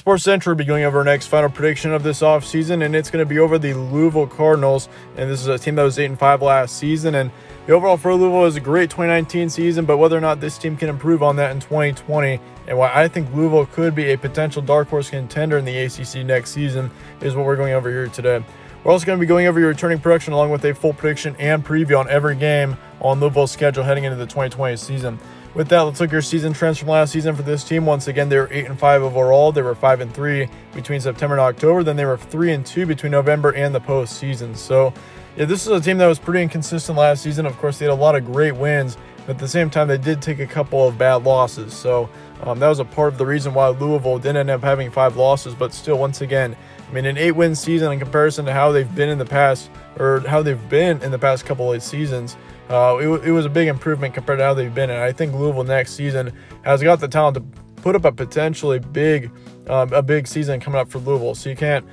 Sports Central will be going over our next final prediction of this offseason, and it's going to be over the Louisville Cardinals. And this is a team that was 8-5 last season. And the overall for Louisville is a great 2019 season, but whether or not this team can improve on that in 2020, and why I think Louisville could be a potential dark horse contender in the ACC next season, is what we're going over here today. We're also going to be going over your returning production along with a full prediction and preview on every game on Louisville's schedule heading into the 2020 season. With that, let's look at your season trends from last season for this team. Once again, they were 8-5 overall. They were 5-3 between September and October. Then they were 3-2 between November and the postseason. So, yeah, this is a team that was pretty inconsistent last season. Of course, they had a lot of great wins, but at the same time, they did take a couple of bad losses. So that was a part of the reason why Louisville did end up having 5 losses. But still, once again, I mean, an 8-win season in comparison to how they've been in the past, or how they've been in the past couple of seasons. It was a big improvement compared to how they've been, and I think Louisville next season has got the talent to put up a potentially big season coming up for Louisville. So you can't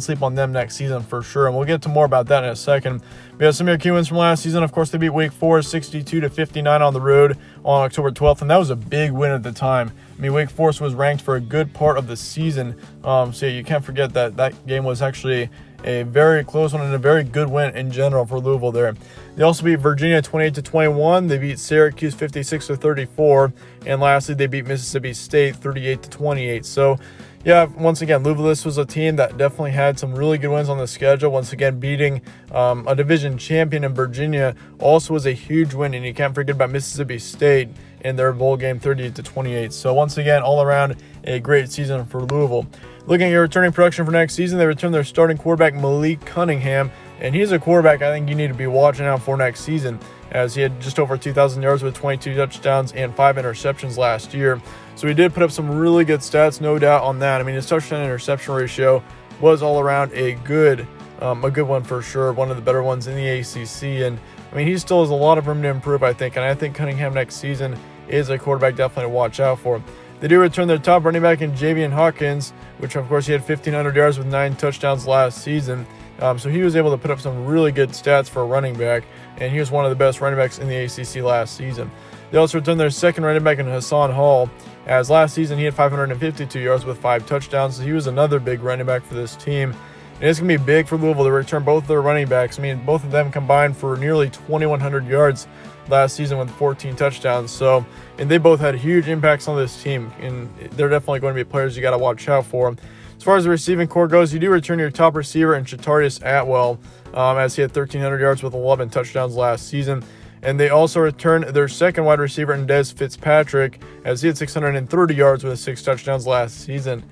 sleep on them next season for sure, and we'll get to more about that in a second. We have some of your key wins from last season. Of course, they beat Wake Forest 62-59 on the road on October 12th, and that was a big win at the time. I mean, Wake Forest was ranked for a good part of the season, so you can't forget that game was actually a very close one and a very good win in general for Louisville there. They also beat Virginia 28-21. They beat Syracuse 56-34. And lastly, they beat Mississippi State 38-28. So, yeah, once again, Louisville, this was a team that definitely had some really good wins on the schedule. Once again, beating a division champion in Virginia also was a huge win. And you can't forget about Mississippi State in their bowl game 38-28. So once again, all around a great season for Louisville. Looking at your returning production for next season, they returned their starting quarterback Malik Cunningham, and he's a quarterback I think you need to be watching out for next season, as he had just over 2,000 yards with 22 touchdowns and 5 interceptions last year. So he did put up some really good stats, no doubt on that. I mean, his touchdown-interception ratio was all around a good one for sure, one of the better ones in the ACC. And I mean, he still has a lot of room to improve, I think, and I think Cunningham next season is a quarterback definitely to watch out for. They do return their top running back in Javian Hawkins, which of course he had 1,500 yards with 9 touchdowns last season. So he was able to put up some really good stats for a running back, and he was one of the best running backs in the ACC last season. They also returned their second running back in Hassan Hall, as last season he had 552 yards with 5 touchdowns. So he was another big running back for this team. And it's going to be big for Louisville to return both of their running backs. I mean, both of them combined for nearly 2,100 yards last season with 14 touchdowns. So, and they both had huge impacts on this team, and they're definitely going to be players you got to watch out for. As far as the receiving core goes, you do return your top receiver in Shatarius Atwell, as he had 1,300 yards with 11 touchdowns last season. And they also returned their second wide receiver in Des Fitzpatrick, as he had 630 yards with 6 touchdowns last season.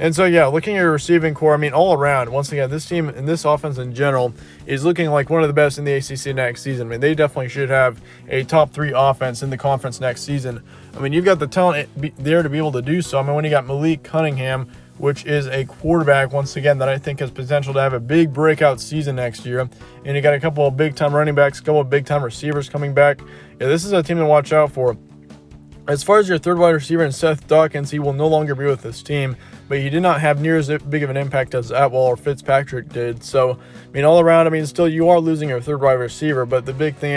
And so, yeah, looking at your receiving core, I mean, all around, once again, this team and this offense in general is looking like one of the best in the ACC next season. I mean, they definitely should have a top 3 offense in the conference next season. I mean, you've got the talent there to be able to do so. I mean, when you got Malik Cunningham, which is a quarterback, once again, that I think has potential to have a big breakout season next year. And you got a couple of big-time running backs, a couple of big-time receivers coming back. Yeah, this is a team to watch out for. As far as your third wide receiver in Seth Dawkins, he will no longer be with this team, but he did not have near as big of an impact as Atwell or Fitzpatrick did. So, I mean, all around, I mean, still you are losing your third wide receiver, but the big thing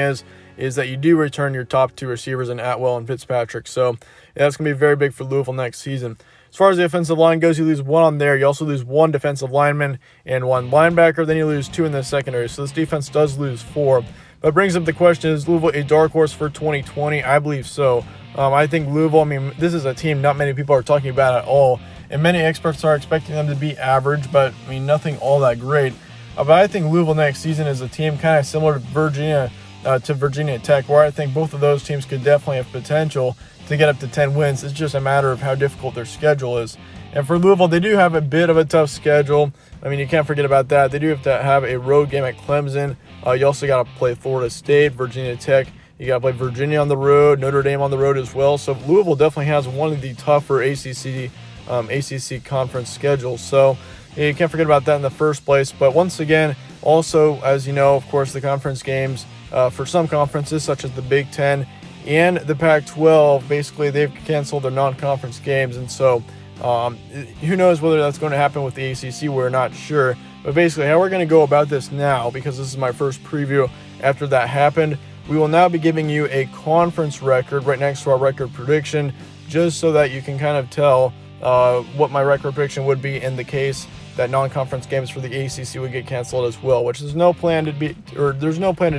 is that you do return your top 2 receivers in Atwell and Fitzpatrick. So, yeah, that's going to be very big for Louisville next season. As far as the offensive line goes, you lose 1 on there. You also lose 1 defensive lineman and 1 linebacker. Then you lose 2 in the secondary. So this defense does lose 4. But it brings up the question, is Louisville a dark horse for 2020? I believe so. I think Louisville, I mean, this is a team not many people are talking about at all. And many experts are expecting them to be average, but, I mean, nothing all that great. But I think Louisville next season is a team kind of similar to Virginia Tech, where I think both of those teams could definitely have potential to get up to 10 wins. It's just a matter of how difficult their schedule is. And for Louisville, they do have a bit of a tough schedule. I mean, you can't forget about that. They do have to have a road game at Clemson. You also got to play Florida State, Virginia Tech. You got to play Virginia on the road, Notre Dame on the road as well. So Louisville definitely has one of the tougher ACC conference schedules. So you can't forget about that in the first place. But once again, also, as you know, of course, the conference games for some conferences, such as the Big Ten and the Pac-12, basically they've canceled their non-conference games. And so who knows whether that's going to happen with the ACC, we're not sure. But basically how we're going to go about this now, because this is my first preview after that happened, we will now be giving you a conference record right next to our record prediction, just so that you can kind of tell what my record prediction would be in the case that non-conference games for the ACC would get canceled as well, which there's no plan to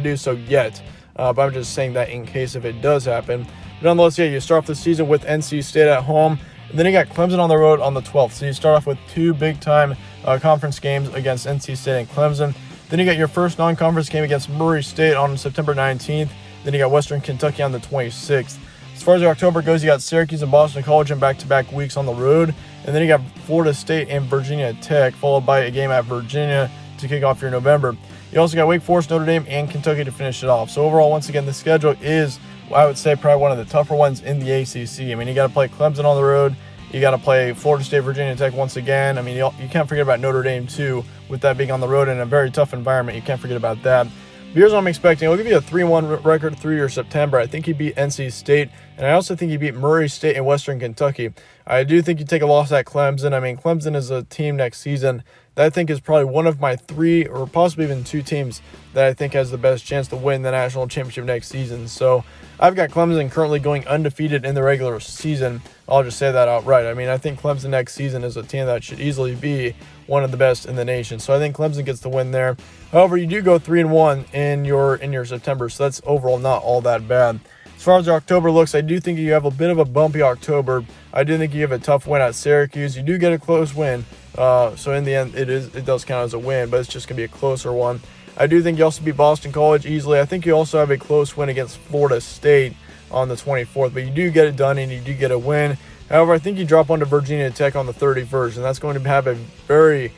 do so yet. But I'm just saying that in case if it does happen. But nonetheless, yeah, you start off the season with NC State at home, and then you got Clemson on the road on the 12th. So you start off with two big-time conference games against NC State and Clemson. Then you got your first non-conference game against Murray State on September 19th. Then you got Western Kentucky on the 26th. As far as your October goes, you got Syracuse and Boston College in back-to-back weeks on the road. And then you got Florida State and Virginia Tech, followed by a game at Virginia to kick off your November. You also got Wake Forest, Notre Dame, and Kentucky to finish it off. So overall, once again, the schedule is, I would say, probably one of the tougher ones in the ACC. I mean, you got to play Clemson on the road. You got to play Florida State, Virginia Tech once again. I mean, you can't forget about Notre Dame, too, with that being on the road in a very tough environment. You can't forget about that. But here's what I'm expecting. I'll give you a 3-1 record through your September. I think you beat NC State, and I also think you beat Murray State and Western Kentucky. I do think you take a loss at Clemson. I mean, Clemson is a team next season that I think is probably one of my 3 or possibly even 2 teams that I think has the best chance to win the national championship next season. So I've got Clemson currently going undefeated in the regular season. I'll just say that outright. I mean, I think Clemson next season is a team that should easily be one of the best in the nation. So I think Clemson gets the win there. However, you do go 3-1 in your September, so that's overall not all that bad. As far as your October looks, I do think you have a bit of a bumpy October. I do think you have a tough win at Syracuse. You do get a close win. So in the end, it does count as a win, but it's just going to be a closer one. I do think you also beat Boston College easily. I think you also have a close win against Florida State on the 24th, but you do get it done and you do get a win. However, I think you drop onto Virginia Tech on the 31st, and that's going to have a very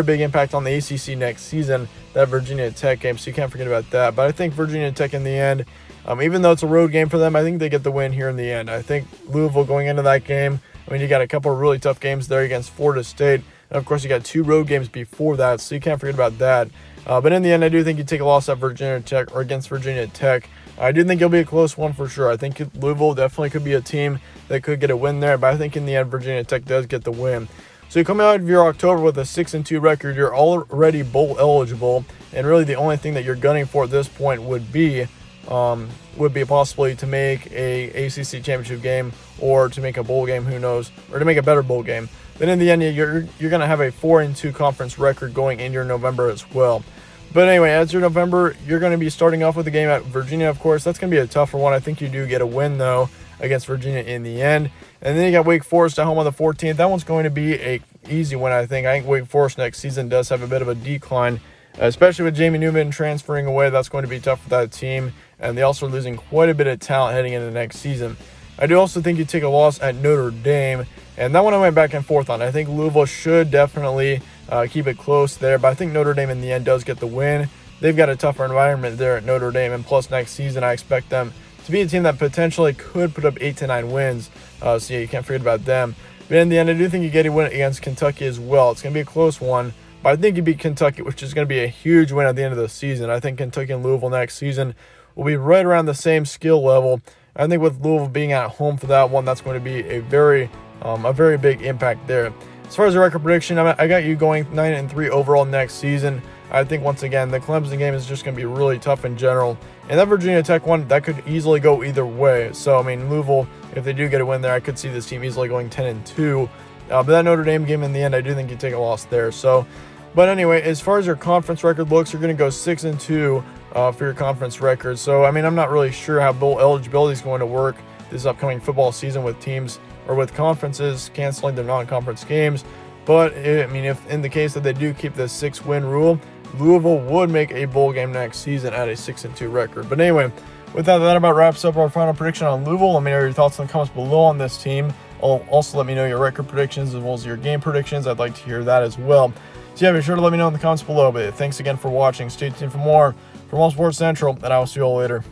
big impact on the ACC next season, that Virginia Tech game, so you can't forget about that. But I think Virginia Tech in the end, even though it's a road game for them, I think they get the win here in the end. I think Louisville going into that game, I mean, you got a couple of really tough games there against Florida State, and of course you got 2 road games before that, so you can't forget about that. But in the end, I do think you take a loss at Virginia Tech or against Virginia Tech. I do think it'll be a close one for sure. I think Louisville definitely could be a team that could get a win there, but I think in the end, Virginia Tech does get the win. So you come out of your October with a 6-2 record. You're already bowl eligible, and really the only thing that you're gunning for at this point would be a possibility to make a ACC championship game or to make a bowl game, who knows, or to make a better bowl game. Then in the end, you're going to have a 4-2 conference record going in your November as well. But anyway, as your November, you're going to be starting off with a game at Virginia, of course. That's going to be a tougher one. I think you do get a win, though, against Virginia in the end. And then you got Wake Forest at home on the 14th. That one's going to be a easy win, I think. I think Wake Forest next season does have a bit of a decline, especially with Jamie Newman transferring away. That's going to be tough for that team. And they also are losing quite a bit of talent heading into next season. I do also think you take a loss at Notre Dame, and that one I went back and forth on. I think Louisville should definitely keep it close there, but I think Notre Dame in the end does get the win. They've got a tougher environment there at Notre Dame, and plus next season I expect them to be a team that potentially could put up 8 to 9 wins. So yeah, you can't forget about them. But in the end, I do think you get a win against Kentucky as well. It's going to be a close one, but I think you beat Kentucky, which is going to be a huge win at the end of the season. I think Kentucky and Louisville next season will be right around the same skill level. I think with Louisville being at home for that one, that's going to be a very big impact there. As far as the record prediction, I got you going 9-3 overall next season. I think, once again, the Clemson game is just going to be really tough in general. And that Virginia Tech one, that could easily go either way. So, I mean, Louisville, if they do get a win there, I could see this team easily going 10-2. But that Notre Dame game in the end, I do think you take a loss there. So, but anyway, as far as your conference record looks, you're going to go 6-2 for your conference record. So, I mean, I'm not really sure how bowl eligibility is going to work this upcoming football season with teams or with conferences canceling their non-conference games. But, I mean, if in the case that they do keep the 6-win rule, Louisville would make a bowl game next season at a 6-2 record. But anyway, with that about wraps up our final prediction on Louisville. Let me know your thoughts in the comments below on this team. Also, let me know your record predictions as well as your game predictions. I'd like to hear that as well. So yeah, be sure to let me know in the comments below. But thanks again for watching. Stay tuned for more from All Sports Central, and I will see you all later.